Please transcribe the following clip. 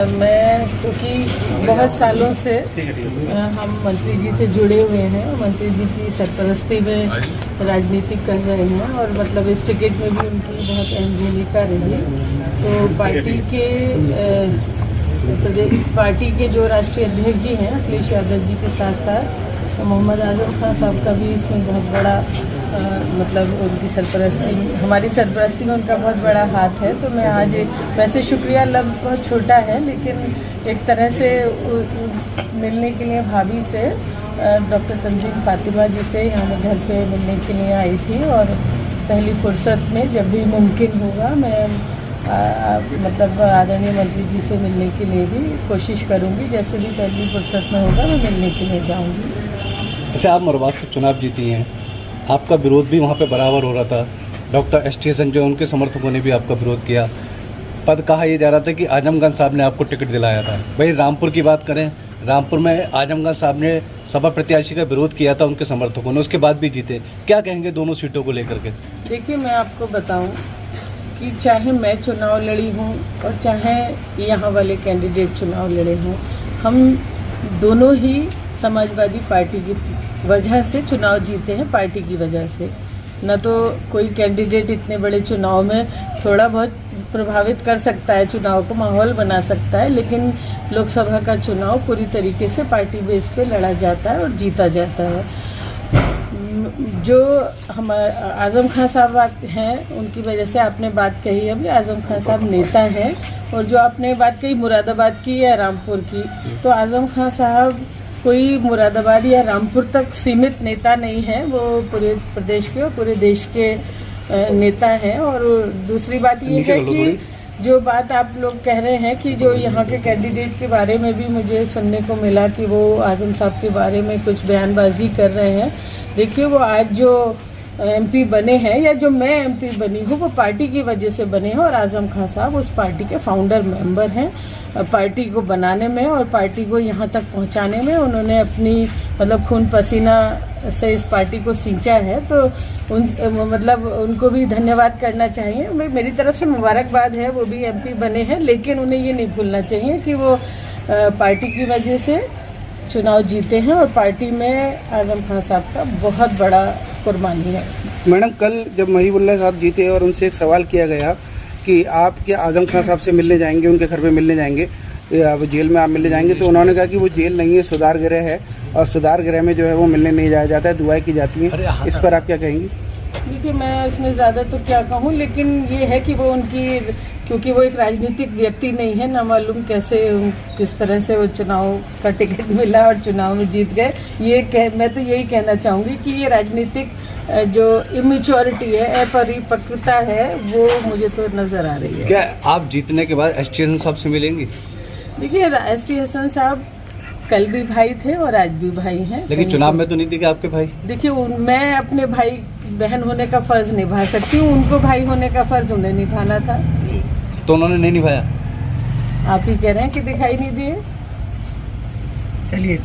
मैं क्योंकि बहुत सालों से हम मंत्री जी से जुड़े हुए हैं, मंत्री जी की सरपरस्ती में राजनीति कर रहे हैं और मतलब इस टिकट में भी उनकी बहुत अहम भूमिका रही। तो पार्टी के जो राष्ट्रीय अध्यक्ष जी हैं अखिलेश यादव जी के साथ साथ मोहम्मद आजम खान साहब का भी इसमें बहुत बड़ा मतलब उनकी सरपरस्ती, हमारी सरपरस्ती में उनका बहुत बड़ा हाथ है। तो मैं आज वैसे शुक्रिया लफ्ज़ बहुत छोटा है, लेकिन एक तरह से मिलने के लिए भाभी से डॉक्टर तंजीम फातिमा जी से यहाँ घर पे मिलने के लिए आई थी और पहली फुर्सत में जब भी मुमकिन होगा मैं मतलब आदरणीय मंत्री जी से मिलने के लिए भी कोशिश करूँगी। जैसे भी पहली फुर्सत में होगा मैं मिलने के लिए जाऊँगी। अच्छा, आप मरवात से चुनाव जीती हैं, आपका विरोध भी वहाँ पे बराबर हो रहा था। डॉक्टर एस टी हसन जो उनके समर्थकों ने भी आपका विरोध किया। पद कहा यह जा रहा था कि आजमगढ़ साहब ने आपको टिकट दिलाया था। भाई रामपुर की बात करें, रामपुर में आजमगढ़ साहब ने सपा प्रत्याशी का विरोध किया था उनके समर्थकों ने, उसके बाद भी जीते। क्या कहेंगे दोनों सीटों को लेकर के? देखिए, मैं आपको बताऊं कि चाहे मैं चुनाव लड़ी हूं और चाहे यहाँ वाले कैंडिडेट चुनाव लड़े हों, हम दोनों ही समाजवादी पार्टी की वजह से चुनाव जीते हैं, पार्टी की वजह से। न तो कोई कैंडिडेट इतने बड़े चुनाव में थोड़ा बहुत प्रभावित कर सकता है, चुनाव को माहौल बना सकता है, लेकिन लोकसभा का चुनाव पूरी तरीके से पार्टी बेस पे लड़ा जाता है और जीता जाता है। जो हमारे आज़म खान साहब हैं उनकी वजह से आपने बात कही, अभी आज़म खान साहब नेता हैं, और जो आपने बात कही मुरादाबाद की या रामपुर की, तो आज़म खान साहब कोई मुरादाबाद या रामपुर तक सीमित नेता नहीं है, वो पूरे प्रदेश के और पूरे देश के नेता हैं। और दूसरी बात ये है कि जो बात आप लोग कह रहे हैं कि जो यहाँ के कैंडिडेट के बारे में भी मुझे सुनने को मिला कि वो आज़म साहब के बारे में कुछ बयानबाजी कर रहे हैं। देखिए, वो आज जो एमपी बने हैं या जो मैं एमपी बनी हूँ वो पार्टी की वजह से बने हैं, और आज़म खान साहब उस पार्टी के फाउंडर मेंबर हैं। पार्टी को बनाने में और पार्टी को यहाँ तक पहुँचाने में उन्होंने अपनी मतलब खून पसीना से इस पार्टी को सींचा है। तो उनको भी धन्यवाद करना चाहिए। मेरी तरफ से मुबारकबाद है, वो भी एमपी बने हैं, लेकिन उन्हें ये नहीं भूलना चाहिए कि वो पार्टी की वजह से चुनाव जीते हैं और पार्टी में आज़म खान साहब का बहुत बड़ा कुर्बानी है। मैडम, कल जब महिबुल्लाह साहब जीते और उनसे एक सवाल किया गया कि आप क्या आज़म खान साहब से मिलने जाएंगे, उनके घर पे मिलने जाएंगे, वो जेल में आप मिलने जाएंगे, तो उन्होंने कहा कि वो जेल नहीं है, सुधार गृह है, और सुधार गृह में जो है वो मिलने नहीं जाया जाता है, दुआएं की जाती हैं। इस पर आप क्या कहेंगी? देखिए, मैं इसमें ज़्यादा तो क्या कहूँ, लेकिन ये है कि वो उनकी, क्योंकि वो एक राजनीतिक व्यक्ति नहीं है, ना मालूम कैसे किस तरह से वो चुनाव का टिकट मिला और चुनाव में जीत गए। मैं तो यही कहना चाहूँगी कि ये राजनीतिक जो इमेच्योरिटी है, अपरिपक्वता है, वो मुझे तो नज़र आ रही है। क्या आप जीतने के बाद एस टी हसन साहब से मिलेंगी? देखिए, एस टी हसन साहब कल भी भाई थे और आज भी भाई हैं। लेकिन चुनाव में तो नहीं दिखे आपके भाई। देखिए, मैं अपने भाई बहन होने का फर्ज निभा सकती हूँ, उनको भाई होने का फर्ज उन्हें निभाना था, तो उन्होंने नहीं निभाया। आप ही कह रहे हैं कि दिखाई नहीं दिए। चलिए।